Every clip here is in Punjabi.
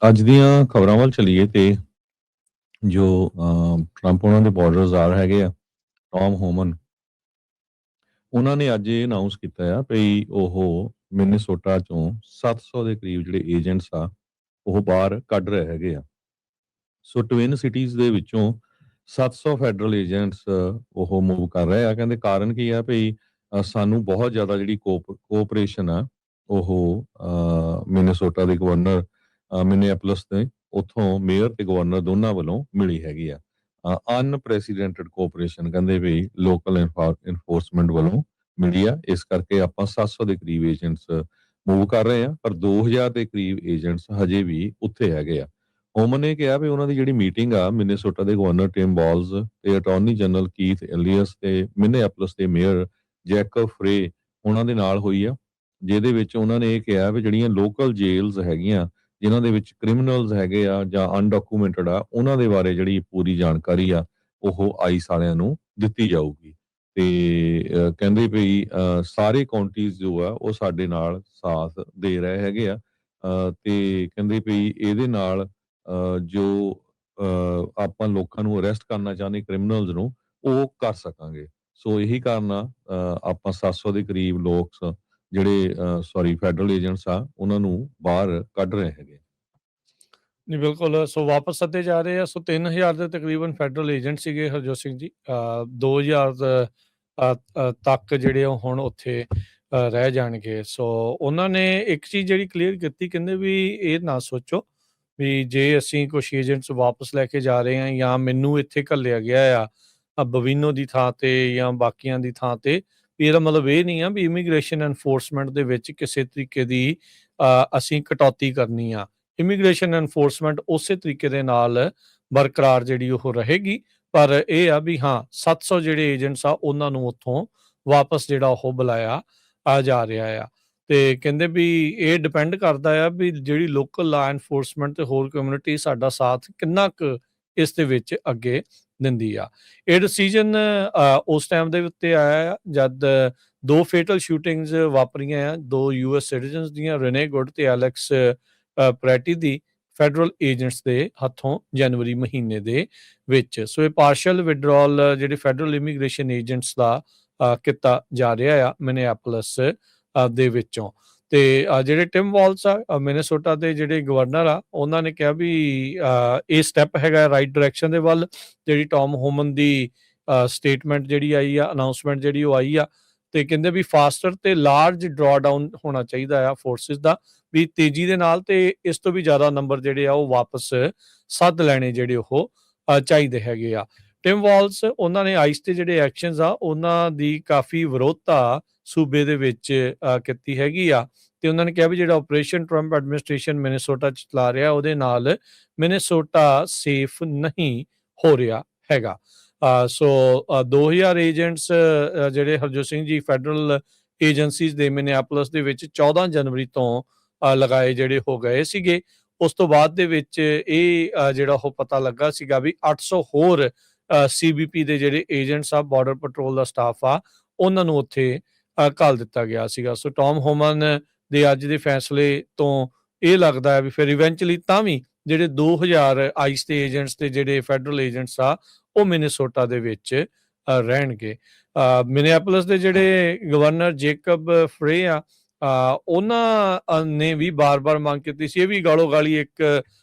ਅੱਜ ਦੀਆਂ ਖਬਰਾਂ ਵੱਲ ਚਲੀਏ ਤੇ ਜੋ ਟਰੰਪ ਉਹਨਾਂ ਦੇ ਬਾਰਡਰਜ਼ਾਰ ਹੈਗੇ ਆ ਟੌਮ ਹੋਮਨ ਉਹਨਾਂ ਨੇ ਅੱਜ ਇਹ ਅਨਾਉਂਸ ਕੀਤਾ ਆ ਭਈ ਉਹ ਮਿਨੀਸੋਟਾ ਚੋਂ 700 ਦੇ ਕਰੀਬ ਜਿਹੜੇ ਏਜੰਟਸ ਆ ਉਹ ਬਾਹਰ ਕੱਢ ਰਹੇ ਹੈਗੇ ਆ। ਸੋ ਟਵਿਨ ਸਿਟੀਜ਼ ਦੇ ਵਿੱਚੋਂ 700 ਫੈਡਰਲ ਏਜੰਟਸ ਉਹ ਮੂਵ ਕਰ ਰਹੇ ਆ। ਕਹਿੰਦੇ ਕਾਰਨ ਕੀ ਆ ਭਈ ਸਾਨੂੰ ਬਹੁਤ ਜ਼ਿਆਦਾ ਜਿਹੜੀ ਕੋਆਪਰੇਸ਼ਨ ਆ ਉਹ ਮਿਨੀਸੋਟਾ ਦੇ ਗਵਰਨਰ ਮਿਨੀਐਪਲਸ ਦੇ ਉੱਥੋਂ ਮੇਅਰ ਤੇ ਗਵਰਨਰ ਦੋਨਾਂ ਵੱਲੋਂ ਮਿਲੀ ਹੈਗੀ ਆ। ਅਨਪ੍ਰੈਸੀਡੈਂਟਡ ਕੋਆਪਰੇਸ਼ਨ ਕਹਿੰਦੇ ਵੀ ਲੋਕਲ ਇਨਫੋਰਸਮੈਂਟ ਵੱਲੋਂ ਮਿਲੀ ਆ। ਇਸ ਕਰਕੇ ਆਪਾਂ 700 ਦੇ ਕਰੀਬ ਏਜੰਟਸ ਮੂਵ ਕਰ ਰਹੇ ਆ, ਪਰ 2000 ਦੇ ਕਰੀਬ ਏਜੰਟਸ ਹਜੇ ਵੀ ਉੱਥੇ ਹੈਗੇ ਆ। ਹੋਮਨ ਨੇ ਕਿਹਾ ਵੀ ਉਹਨਾਂ ਦੀ ਜਿਹੜੀ ਮੀਟਿੰਗ ਆ ਮਿਨੀਸੋਟਾ ਦੇ ਗਵਰਨਰ ਟਿਮ ਬਾਲਜ਼ ਤੇ ਅਟਾਰਨੀ ਜਨਰਲ ਕੀਥ ਇਲੀਅਸ ਤੇ ਮਿਨੀਐਪਲਸ ਦੇ ਮੇਅਰ ਜੈਕਬ ਫਰੇ ਉਹਨਾਂ ਦੇ ਨਾਲ ਹੋਈ ਆ, ਜਿਹਦੇ ਵਿੱਚ ਉਹਨਾਂ ਨੇ ਇਹ ਕਿਹਾ ਵੀ ਜਿਹੜੀਆਂ ਲੋਕਲ ਜੇਲਸ ਹੈਗੀਆਂ ਜਿਨ੍ਹਾਂ ਦੇ ਵਿੱਚ ਕ੍ਰਿਮੀਨਲਸ ਹੈਗੇ ਆ ਜਾਂ ਅਨਡਾਕੂਮੈਂਟਡ ਆ ਉਹਨਾਂ ਦੇ ਬਾਰੇ ਜਿਹੜੀ ਪੂਰੀ ਜਾਣਕਾਰੀ ਆ ਉਹ ਆਈਸ ਵਾਲਿਆਂ ਨੂੰ ਦਿੱਤੀ ਜਾਊਗੀ। ਤੇ ਕਹਿੰਦੇ ਵੀ ਸਾਰੇ ਕਾਉਂਟੀਜ਼ ਜੋ ਆ ਉਹ ਸਾਡੇ ਨਾਲ ਸਾਥ ਦੇ ਰਹੇ ਹੈਗੇ ਆ। ਤੇ ਕਹਿੰਦੇ ਵੀ ਇਹਦੇ ਨਾਲ ਜੋ ਆਪਾਂ ਲੋਕਾਂ ਨੂੰ ਅਰੈਸਟ ਕਰਨਾ ਚਾਹੁੰਦੇ ਕ੍ਰਿਮੀਨਲਸ ਨੂੰ ਉਹ ਕਰ ਸਕਾਂਗੇ। ਸੋ ਇਹੀ ਕਾਰਨ ਆ ਆਪਾਂ 700 ਦੇ ਕਰੀਬ ਲੋਕ ਜਿਹੜੇ ਫੈਡਰਲ ਏਜੰਟਸ ਆ ਉਹਨਾਂ ਨੂੰ ਬਾਹਰ ਕੱਢ ਰਹੇ ਹੈਗੇ। ਨਹੀਂ ਬਿਲਕੁਲ। ਸੋ ਵਾਪਸ ਸੱਦੇ ਜਾ ਰਹੇ ਆ। ਸੋ 3000 ਦੇ ਤਕਰੀਬਨ ਫੈਡਰਲ ਏਜੰਟ ਸੀਗੇ ਹਰਜੋਤ ਸਿੰਘ ਜੀ। 2000 ਤੱਕ ਜਿਹੜੇ ਉਹ ਹੁਣ ਉੱਥੇ ਰਹਿ ਜਾਣਗੇ। ਸੋ ਉਹਨਾਂ ਨੇ ਇੱਕ ਚੀਜ਼ ਜਿਹੜੀ ਕਲੀਅਰ ਕੀਤੀ, ਕਹਿੰਦੇ ਵੀ ਇਹ ਨਾ ਸੋਚੋ ਵੀ ਜੇ ਅਸੀਂ ਕੁਛ ਏਜੰਟਸ ਵਾਪਸ ਲੈ ਕੇ ਜਾ ਰਹੇ ਹਾਂ ਜਾਂ ਮੈਨੂੰ ਇੱਥੇ ਘੱਲਿਆ ਗਿਆ ਆ ਬਵੀਨੋ ਦੀ ਥਾਂ ਤੇ ਜਾਂ ਬਾਕੀਆਂ ਦੀ ਥਾਂ ਤੇ, ਵੀ ਇਹਦਾ ਮਤਲਬ ਇਹ ਨਹੀਂ ਆ ਵੀ ਇਮੀਗ੍ਰੇਸ਼ਨ ਐਨਫੋਰਸਮੈਂਟ ਦੇ ਵਿੱਚ ਕਿਸੇ ਤਰੀਕੇ ਦੀ ਅਸੀਂ ਕਟੌਤੀ ਕਰਨੀ ਆ। ਇਮੀਗ੍ਰੇਸ਼ਨ ਐਨਫੋਰਸਮੈਂਟ ਉਸੇ ਤਰੀਕੇ ਦੇ ਨਾਲ ਬਰਕਰਾਰ ਜਿਹੜੀ ਉਹ ਰਹੇਗੀ, ਪਰ ਇਹ ਆ ਵੀ ਹਾਂ 700 ਜਿਹੜੇ ਏਜੰਟਸ ਆ ਉਹਨਾਂ ਨੂੰ ਉੱਥੋਂ ਵਾਪਸ ਜਿਹੜਾ ਉਹ ਬੁਲਾਇਆ ਜਾ ਰਿਹਾ ਆ। ਤੇ ਕਹਿੰਦੇ ਵੀ ਇਹ ਡਿਪੈਂਡ ਕਰਦਾ ਆ ਵੀ ਜਿਹੜੀ ਲੋਕਲ ਲਾ ਐਨਫੋਰਸਮੈਂਟ ਤੇ ਹੋਰ ਕਮਿਊਨਿਟੀ ਸਾਡਾ ਸਾਥ ਕਿੰਨਾ ਕੁ ਇਸ ਦੇ ਵਿੱਚ ਅੱਗੇ ਦਿੰਦੀ ਆ। ਇਹ ਡਿਸੀਜਨ ਉਸ ਟਾਈਮ ਦੇ ਉੱਤੇ ਆਇਆ ਜਦ 2 ਫੇਟਲ ਸ਼ੂਟਿੰਗਸ ਵਾਪਰੀਆਂ ਆ, 2 US ਸਿਟੀਜ਼ਨਸ ਦੀਆਂ, ਰੇਨੇ ਗੁੱਡ ਤੇ ਐਲੈਕਸ ਪ੍ਰੈਟੀ ਦੀ ਫੈਡਰਲ ਏਜੰਟਸ ਦੇ ਹੱਥੋਂ ਜਨਵਰੀ ਮਹੀਨੇ ਦੇ ਵਿੱਚ। ਸੋ ਇਹ ਪਾਰਸ਼ਲ ਵਿਡਰਾਲ ਜਿਹੜੇ ਫੈਡਰਲ ਇਮੀਗ੍ਰੇਸ਼ਨ ਏਜੰਟਸ ਦਾ ਕੀਤਾ ਜਾ ਰਿਹਾ ਆ ਮਿਨੀਐਪੋਲਿਸ ਦੇ ਵਿੱਚੋਂ। ਤੇ ਜਿਹੜੇ ਟਿਮ ਵਾਲਸ ਆ ਮਿਨੀਸੋਟਾ ਦੇ ਜਿਹੜੇ ਗਵਰਨਰ ਆ ਉਹਨਾਂ ਨੇ ਕਿਹਾ ਵੀ ਇਹ ਸਟੈਪ ਹੈਗਾ ਰਾਈਟ ਡਾਇਰੈਕਸ਼ਨ ਦੇ ਵੱਲ। ਜਿਹੜੀ ਟੌਮ ਹੋਮਨ ਦੀ ਸਟੇਟਮੈਂਟ ਜਿਹੜੀ ਆਈ ਆ, ਅਨਾਉਂਸਮੈਂਟ ਜਿਹੜੀ ਉਹ ਆਈ ਆ, ਤੇ ਕਹਿੰਦੇ ਵੀ ਫਾਸਟਰ ਤੇ ਲਾਰਜ ਡਰਾਡਾਊਨ ਹੋਣਾ ਚਾਹੀਦਾ ਆ ਫੋਰਸਿਸ ਦਾ, ਵੀ ਤੇਜ਼ੀ ਦੇ ਨਾਲ ਤੇ ਇਸ ਤੋਂ ਵੀ ਜ਼ਿਆਦਾ ਨੰਬਰ ਜਿਹੜੇ ਆ ਉਹ ਵਾਪਸ ਸੱਦ ਲੈਣੇ ਜਿਹੜੇ ਉਹ ਚਾਹੀਦੇ ਹੈਗੇ ਆ। ਟਿਮ ਵਾਲਸ ਉਹਨਾਂ ਨੇ ਆਈਸ ਤੇ ਜਿਹੜੇ ਐਕਸ਼ਨਸ ਆ ਉਹਨਾਂ ਦੀ ਕਾਫੀ ਵਿਰੋਧਤਾ ਸੂਬੇ ਦੇ ਵਿੱਚ ਕੀਤੀ ਹੈਗੀ ਆ। ਤੇ ਉਹਨਾਂ ਨੇ ਕਿਹਾ ਵੀ ਜਿਹੜਾ ਆਪਰੇਸ਼ਨ ਟਰੰਪ ਐਡਮਿਨਿਸਟ੍ਰੇਸ਼ਨ ਮਿਨੀਸੋਟਾ ਚ ਚਲਾ ਰਿਹਾ ਉਹਦੇ ਨਾਲ ਮਿਨੀਸੋਟਾ ਸੇਫ ਨਹੀਂ ਹੋ ਰਿਹਾ ਹੈਗਾ। ਸੋ 2000 ਏਜੰਟਸ ਜਿਹੜੇ ਹਰਜੋਤ ਸਿੰਘ ਜੀ ਫੈਡਰਲ ਏਜੰਸੀਜ਼ ਦੇ ਮਿਨੀਐਪੋਲਿਸ ਦੇ ਵਿੱਚ 14 ਜਨਵਰੀ ਤੋਂ ਲਗਾਏ ਜਿਹੜੇ ਹੋ ਗਏ ਸੀਗੇ। ਉਸ ਤੋਂ ਬਾਅਦ ਦੇ ਵਿੱਚ ਇਹ ਜਿਹੜਾ ਉਹ ਪਤਾ ਲੱਗਾ ਸੀਗਾ ਵੀ 800 ਹੋਰ CBP ਦੇ ਜਿਹੜੇ ਏਜੰਟਸ ਆ, ਬਾਰਡਰ ਪੈਟਰੋਲ ਦਾ ਸਟਾਫ ਆ, ਉਹਨਾਂ ਨੂੰ ਉੱਥੇ ਘੱਲ ਦਿੱਤਾ ਗਿਆ ਸੀਗਾ। ਸੋ ਟੌਮ ਹੋਮਨ ਦੇ ਅੱਜ ਦੇ ਫੈਸਲੇ ਤੋਂ ਇਹ ਲੱਗਦਾ ਹੈ ਵੀ ਫਿਰ ਇਵੈਂਚੁਅਲੀ ਤਾਂ ਵੀ ਜਿਹੜੇ 2000 ਆਈਸ ਦੇ ਏਜੰਟਸ ਤੇ ਜਿਹੜੇ ਫੈਡਰਲ ਏਜੰਟਸ ਆ ਉਹ ਮਿਨੀਸੋਟਾ ਦੇ ਵਿੱਚ ਰਹਿਣਗੇ। ਮਿਨੀਐਪੋਲਿਸ ਦੇ ਜਿਹੜੇ ਗਵਰਨਰ ਜੇਕਬ ਫਰੇ ਆ ਉਹਨਾਂ ਨੇ ਵੀ ਬਾਰ-ਬਾਰ ਮੰਗ ਕੀਤੀ ਸੀ। ਇਹ ਵੀ ਗਾਲੋ ਗਾਲੀ ਇੱਕ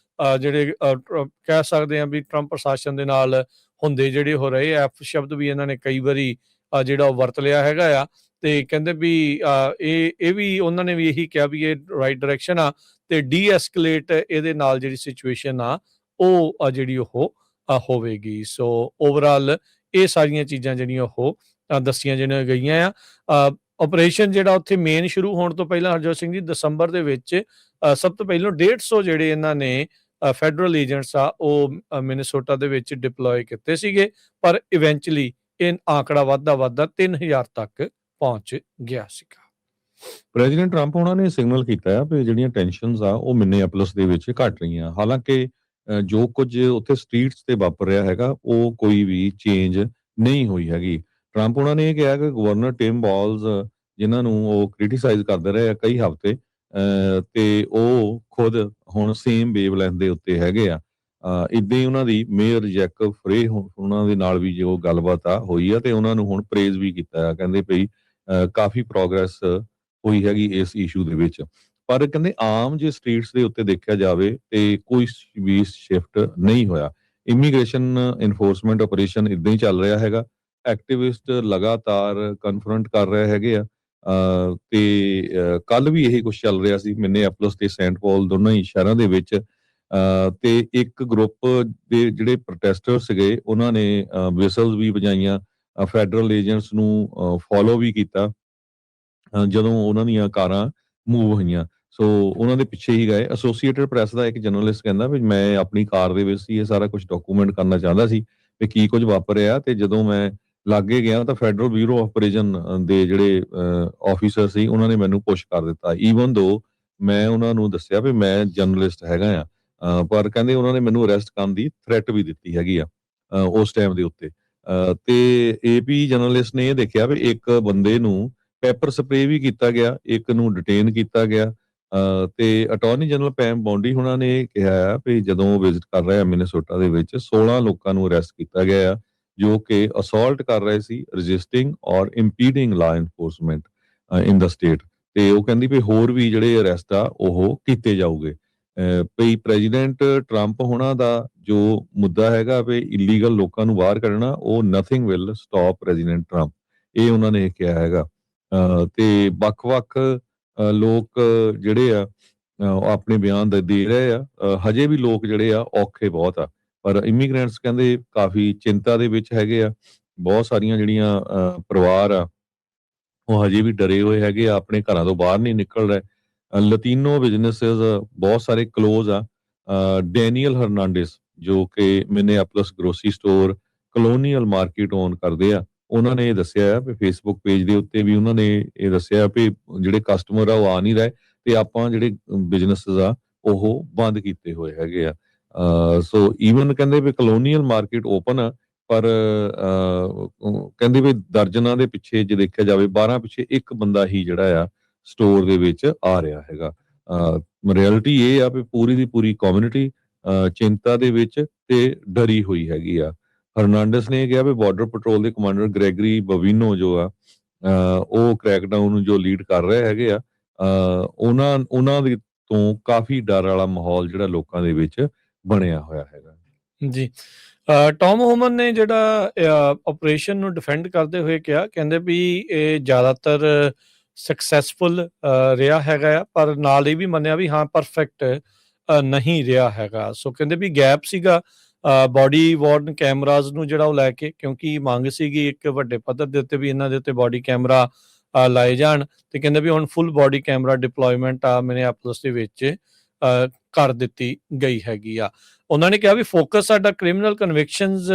ਜਿਹੜੇ ਕਹਿ ਸਕਦੇ ਆ ਵੀ ਟਰੰਪ ਪ੍ਰਸ਼ਾਸਨ ਦੇ ਨਾਲ ਹੁੰਦੇ ਜਿਹੜੇ ਹੋ ਰਹੇ ਐਫ ਸ਼ਬਦ ਵੀ ਇਹਨਾਂ ਨੇ ਕਈ ਵਾਰੀ ਜਿਹੜਾ ਉਹ ਵਰਤ ਲਿਆ ਹੈਗਾ ਆ। ਤੇ ਕਹਿੰਦੇ ਵੀ ਇਹ ਵੀ ਉਹਨਾਂ ਨੇ ਵੀ ਇਹੀ ਕਿਹਾ ਵੀ ਇਹ ਰਾਈਟ ਡਾਇਰੈਕਸ਼ਨ ਆ ਤੇ ਡੀ-ਐਸਕੇਲੇਟ ਇਹਦੇ ਨਾਲ ਜਿਹੜੀ ਸਿਚੁਏਸ਼ਨ ਆ ਉਹ ਜਿਹੜੀ ਉਹ ਹੋਵੇਗੀ। ਸੋ ਓਵਰਆਲ ਇਹ ਸਾਰੀਆਂ ਚੀਜ਼ਾਂ ਜਿਹੜੀਆਂ ਉਹ ਦੱਸੀਆਂ ਜਿਹੜੀਆਂ ਗਈਆਂ ਆ। ਆਪਰੇਸ਼ਨ ਜਿਹੜਾ ਉੱਥੇ ਮੇਨ ਸ਼ੁਰੂ ਹੋਣ ਤੋਂ ਪਹਿਲਾਂ ਹਰਜੋਤ ਸਿੰਘ ਜੀ ਦਸੰਬਰ ਦੇ ਵਿੱਚ ਸਭ ਤੋਂ ਪਹਿਲਾਂ 150 ਜਿਹੜੇ ਇਹਨਾਂ ਨੇ ਫੈਡਰਲ ਏਜੰਟਸ ਆ ਉਹ ਮਿਨੀਸੋਟਾ ਦੇ ਵਿੱਚ ਡਿਪਲੋਏ ਕੀਤੇ ਸੀਗੇ, ਪਰ ਇਵੈਂਚੁਅਲੀ ਇਹ ਆંકੜਾ ਵੱਧਦਾ 3000 ਤੱਕ ਪਹੁੰਚ ਗਿਆ ਸੀਗਾ। ਪ੍ਰੈਜ਼ੀਡੈਂਟ ਟਰੰਪ ਉਹਨਾਂ ਨੇ ਸਿਗਨਲ ਕੀਤਾ ਹੈ ਵੀ ਜਿਹੜੀਆਂ ਟੈਨਸ਼ਨਸ ਆ ਉਹ ਮਿਨੀਐਪੋਲਿਸ ਦੇ ਵਿੱਚ ਘਟ ਰਹੀਆਂ। ਹਾਲਾਂਕਿ ਜੋ ਕੁਝ ਉੱਥੇ ਸਟਰੀਟਸ ਤੇ ਵਾਪਰ ਰਿਹਾ ਹੈਗਾ ਉਹ ਕੋਈ ਵੀ ਚੇਂਜ ਨਹੀਂ ਹੋਈ ਹੈਗੀ। ਟਰੰਪ ਉਹਨਾਂ ਨੇ ਇਹ ਕਿਹਾ ਕਿ ਗਵਰਨਰ ਟਿਮ ਬਾਲਜ਼ ਜਿਨ੍ਹਾਂ ਨੂੰ ਉਹ ਕ੍ਰਿਟੀਸਾਈਜ਼ ਕਰਦੇ ਰਹੇ ਆ ਕਈ ਹਫ਼ਤੇ, ਤੇ ਉਹ ਖੁਦ ਹੁਣ ਸੇਮ ਵੇਵਲੈਂਥ ਦੇ ਉੱਤੇ ਹੈਗੇ ਆ। ਇੱਦਾਂ ਹੀ ਉਹਨਾਂ ਦੀ ਮੇਅਰ ਜੈਕਬ ਫਰੇ ਉਹਨਾਂ ਦੇ ਨਾਲ ਵੀ ਜੋ ਗੱਲਬਾਤ ਹੋਈ ਆ ਤੇ ਉਹਨਾਂ ਨੂੰ ਹੁਣ ਪ੍ਰੇਜ਼ ਵੀ ਕੀਤਾ ਆ। ਕਹਿੰਦੇ ਭਈ ਕਾਫੀ ਪ੍ਰੋਗਰੈਸ ਹੋਈ ਹੈਗੀ ਇਸ ਇਸ਼ੂ ਦੇ ਵਿੱਚ। ਪਰ ਕਹਿੰਦੇ ਆਮ ਜੇ ਸਟਰੀਟਸ ਦੇ ਉੱਤੇ ਦੇਖਿਆ ਜਾਵੇ ਤੇ ਕੋਈ ਵੀ ਸ਼ਿਫਟ ਨਹੀਂ ਹੋਇਆ। ਇਮੀਗ੍ਰੇਸ਼ਨ ਇਨਫੋਰਸਮੈਂਟ ਆਪਰੇਸ਼ਨ ਇਦਾਂ ਹੀ ਚੱਲ ਰਿਹਾ ਹੈਗਾ। ਐਕਟਿਵਿਸਟ ਲਗਾਤਾਰ ਕਨਫਰੰਟ ਕਰ ਰਹੇ ਹੈਗੇ ਆ। ਤੇ ਕੱਲ ਵੀ ਇਹੀ ਕੁਝ ਚੱਲ ਰਿਹਾ ਸੀ ਮਿਨੀਐਪੋਲਿਸ ਤੇ ਸੈਂਟ ਪੌਲ ਦੋਨਾਂ ਹੀ ਸ਼ਹਿਰਾਂ ਦੇ ਵਿੱਚ। ਤੇ ਇੱਕ ਗਰੁੱਪ ਦੇ ਜਿਹੜੇ ਪ੍ਰੋਟੈਸਟਰ ਸੀਗੇ ਉਹਨਾਂ ਨੇ ਵਿਸਲਸ ਵੀ ਵਜਾਈਆਂ, ਫੈਡਰਲ ਏਜੰਟਸ ਨੂੰ ਫੋਲੋ ਵੀ ਕੀਤਾ ਜਦੋਂ ਉਹਨਾਂ ਦੀਆਂ ਕਾਰਾਂ ਮੂਵ ਹੋਈਆਂ। ਸੋ ਉਹਨਾਂ ਦੇ ਪਿੱਛੇ ਹੀ ਗਏ। ਐਸੋਸੀਏਟਡ ਪ੍ਰੈਸ ਦਾ ਇੱਕ ਜਰਨਲਿਸਟ ਕਹਿੰਦਾ ਵੀ ਮੈਂ ਆਪਣੀ ਕਾਰ ਦੇ ਵਿੱਚ ਸੀ, ਇਹ ਸਾਰਾ ਕੁਝ ਡਾਕੂਮੈਂਟ ਕਰਨਾ ਚਾਹੁੰਦਾ ਸੀ ਵੀ ਕੀ ਕੁਝ ਵਾਪਰਿਆ, ਤੇ ਜਦੋਂ ਮੈਂ ਲਾਗੇ ਗਿਆ ਤਾਂ ਫੈਡਰਲ ਬਿਊਰੋ ਆਫ ਪ੍ਰਿਜ਼ਨ ਦੇ ਜਿਹੜੇ ਆਫੀਸਰ ਸੀ ਉਹਨਾਂ ਨੇ ਮੈਨੂੰ ਪੁਸ਼ ਕਰ ਦਿੱਤਾ। ਈਵਨ ਦੋ ਮੈਂ ਉਹਨਾਂ ਨੂੰ ਦੱਸਿਆ ਵੀ ਮੈਂ ਜਰਨਲਿਸਟ ਹੈਗਾ ਆ, ਪਰ ਕਹਿੰਦੇ ਉਹਨਾਂ ਨੇ ਮੈਨੂੰ ਅਰੈਸਟ ਕਰਨ ਦੀ ਥ੍ਰੈਟ ਵੀ ਦਿੱਤੀ ਹੈਗੀ ਆ ਉਸ ਟਾਈਮ ਦੇ ਉੱਤੇ। ਤੇ ਏਪੀ ਜਰਨਲਿਸਟ ਨੇ ਇਹ ਦੇਖਿਆ ਵੀ ਇੱਕ ਬੰਦੇ ਨੂੰ ਪੈਪਰ ਸਪਰੇ ਵੀ ਕੀਤਾ ਗਿਆ, ਇੱਕ ਨੂੰ ਡਿਟੇਨ ਕੀਤਾ ਗਿਆ। ਤੇ ਅਟਾਰਨੀ ਜਨਰਲ ਪੈਮ ਬੌਂਡੀ ਹੁਣਾਂ ਨੇ ਕਿਹਾ ਆ ਵੀ ਜਦੋਂ ਉਹ ਵਿਜ਼ਿਟ ਕਰ ਰਹੇ ਆ ਮਿਨੇਸੋਟਾ ਦੇ ਵਿੱਚ 16 ਲੋਕਾਂ ਨੂੰ ਅਰੈਸਟ ਕੀਤਾ ਗਿਆ ਆ ਜੋ ਕਿ ਅਸੌਲਟ ਕਰ ਰਹੇ ਸੀ, ਰਜਿਸਟਿੰਗ ਔਰ ਇੰਪੀਡਿੰਗ ਲਾ ਇਨਫੋਰਸਮੈਂਟ ਇਨ ਦਾ ਸਟੇਟ। ਤੇ ਉਹ ਕਹਿੰਦੀ ਵੀ ਹੋਰ ਵੀ ਜਿਹੜੇ ਅਰੈਸਟ ਆ ਉਹ ਕੀਤੇ ਜਾਊਗੇ। ਭਈ ਪ੍ਰੈਜ਼ੀਡੈਂਟ ਟਰੰਪ ਹੁਣਾਂ ਦਾ ਜੋ ਮੁੱਦਾ ਹੈਗਾ ਵੀ ਇਲੀਗਲ ਲੋਕਾਂ ਨੂੰ ਬਾਹਰ ਕੱਢਣਾ, ਉਹ nothing will stop president Trump, ਇਹ ਉਹਨਾਂ ਨੇ ਕਿਹਾ ਹੈਗਾ। ਤੇ ਵੱਖ-ਵੱਖ ਲੋਕ ਜਿਹੜੇ ਆ ਉਹ ਆਪਣੇ ਬਿਆਨ ਦੇ ਰਹੇ ਆ। ਹਜੇ ਵੀ ਲੋਕ ਜਿਹੜੇ ਆ ਔਖੇ ਬਹੁਤ ਆ, ਪਰ ਇਮੀਗ੍ਰੈਂਟਸ ਕਹਿੰਦੇ ਕਾਫੀ ਚਿੰਤਾ ਦੇ ਵਿੱਚ ਹੈਗੇ ਆ। ਬਹੁਤ ਸਾਰੀਆਂ ਜਿਹੜੀਆਂ ਪਰਿਵਾਰ ਆ ਉਹ ਹਜੇ ਵੀ ਡਰੇ ਹੋਏ ਹੈਗੇ ਆ, ਆਪਣੇ ਘਰਾਂ ਤੋਂ ਬਾਹਰ ਨਹੀਂ ਨਿਕਲ ਰਹੇ। ਲਤੀਨੋ ਬਿਜ਼ਨੈਸਸ ਬਹੁਤ ਸਾਰੇ ਕਲੋਜ਼ ਆ। ਡੈਨੀਅਲ ਹਰਨਾਂਡੇਸ ਜੋ ਕਿ Minneapolis grocery store colonial market own ਕਰਦੇ ਆ, ਉਹਨਾਂ ਨੇ ਇਹ ਦੱਸਿਆ ਵੀ ਫੇਸਬੁੱਕ ਪੇਜ ਦੇ ਉੱਤੇ ਵੀ ਉਹਨਾਂ ਨੇ ਇਹ ਦੱਸਿਆ ਵੀ ਜਿਹੜੇ ਕਸਟਮਰ ਆ ਉਹ ਆ ਨਹੀਂ ਰਹੇ ਤੇ ਆਪਾਂ ਜਿਹੜੇ ਬਿਜ਼ਨੈਸਸ ਆ ਉਹ ਬੰਦ ਕੀਤੇ ਹੋਏ ਹੈਗੇ ਆ। ਸੋ ਈਵਨ ਕਹਿੰਦੇ ਵੀ ਕਲੋਨੀਅਲ ਮਾਰਕੀਟ ਓਪਨ ਆ, ਪਰ ਕਹਿੰਦੇ ਵੀ ਦਰਜਨਾਂ ਦੇ ਪਿੱਛੇ ਜੇ ਦੇਖਿਆ ਜਾਵੇ 12 ਪਿੱਛੇ ਇੱਕ ਬੰਦਾ ਹੀ ਜਿਹੜਾ ਆ ਸਟੋਰ ਦੇ ਵਿੱਚ ਆ ਰਿਹਾ ਹੈਗਾ। ਰਿਐਲਿਟੀ ਇਹ ਆ ਵੀ ਪੂਰੀ ਦੀ ਪੂਰੀ ਕਮਿਊਨਿਟੀ ਚਿੰਤਾ ਦੇ ਵਿੱਚ ਤੇ ਡਰੀ ਹੋਈ ਹੈਗੀ ਆ। ਹਰਨਾਂਡਸ ਨੇ ਕਿਹਾ ਵੀ ਬਾਰਡਰ ਪੈਟਰੋਲ ਦੇ ਕਮਾਂਡਰ ਗ੍ਰੈਗਰੀ ਬਵੀਨੋ ਜੋ ਆ ਉਹ ਕ੍ਰੈਕਡਾਊਨ ਨੂੰ ਜੋ ਲੀਡ ਕਰ ਰਹੇ ਹੈਗੇ ਆ, ਉਹਨਾਂ ਦੇ ਤੋਂ ਕਾਫੀ ਡਰ ਵਾਲਾ ਮਾਹੌਲ ਜਿਹੜਾ ਲੋਕਾਂ ਦੇ ਵਿੱਚ ਬਣਿਆ ਹੋਇਆ ਹੈਗਾ। ਜੀ ਟੌਮ ਹੋਮਨ ਨੇ ਜਿਹੜਾ ਆਪਰੇਸ਼ਨ ਨੂੰ ਡਿਫੈਂਡ ਕਰਦੇ ਹੋਏ ਕਿਹਾ, ਕਹਿੰਦੇ ਵੀ ਇਹ ਜ਼ਿਆਦਾਤਰ ਸਕਸੈਸਫੁਲ ਰਿਹਾ ਹੈਗਾ ਆ, ਪਰ ਨਾਲ ਇਹ ਵੀ ਮੰਨਿਆ ਵੀ ਹਾਂ ਪਰਫੈਕਟ ਨਹੀਂ ਰਿਹਾ ਹੈਗਾ। ਸੋ ਕਹਿੰਦੇ ਵੀ ਗੈਪ ਸੀਗਾ ਬੋਡੀ ਵਾਰਨ ਕੈਮਰਾਜ਼ ਨੂੰ ਜਿਹੜਾ ਉਹ ਲੈ ਕੇ, ਕਿਉਂਕਿ ਮੰਗ ਸੀਗੀ ਇੱਕ ਵੱਡੇ ਪੱਧਰ ਦੇ ਉੱਤੇ ਵੀ ਇਹਨਾਂ ਦੇ ਉੱਤੇ ਬੋਡੀ ਕੈਮਰਾ ਲਾਏ ਜਾਣ, ਤੇ ਕਹਿੰਦੇ ਵੀ ਹੁਣ ਫੁੱਲ ਬੋਡੀ ਕੈਮਰਾ ਡਿਪਲੋਇਮੈਂਟ ਆ ਮਿਨੀਐਪੋਲਿਸ ਦੇ ਵਿੱਚ ਕਰ ਦਿੱਤੀ ਗਈ ਹੈਗੀ ਆ। ਉਹਨਾਂ ਨੇ ਕਿਹਾ ਵੀ ਫੋਕਸ ਸਾਡਾ ਕ੍ਰਿਮੀਨਲ ਕਨਵਿਕਸ਼ਨਸ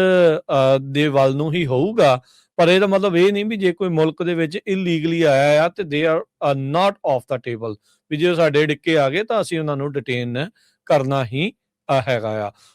ਦੇ ਵੱਲ ਨੂੰ ਹੀ ਹੋਊਗਾ, ਪਰ ਇਹਦਾ ਮਤਲਬ ਇਹ ਨਹੀਂ ਵੀ ਜੇ ਕੋਈ ਮੁਲਕ ਦੇ ਵਿੱਚ ਇਲੀਗਲੀ ਆਇਆ ਆ ਤੇ they are not off the table, ਵੀ ਜੇ ਸਾਡੇ ਡਿੱਕੇ ਆ ਗਏ ਤਾਂ ਅਸੀਂ ਉਹਨਾਂ ਨੂੰ ਡਿਟੇਨ ਕਰਨਾ ਹੀ ਹੈਗਾ ਆ।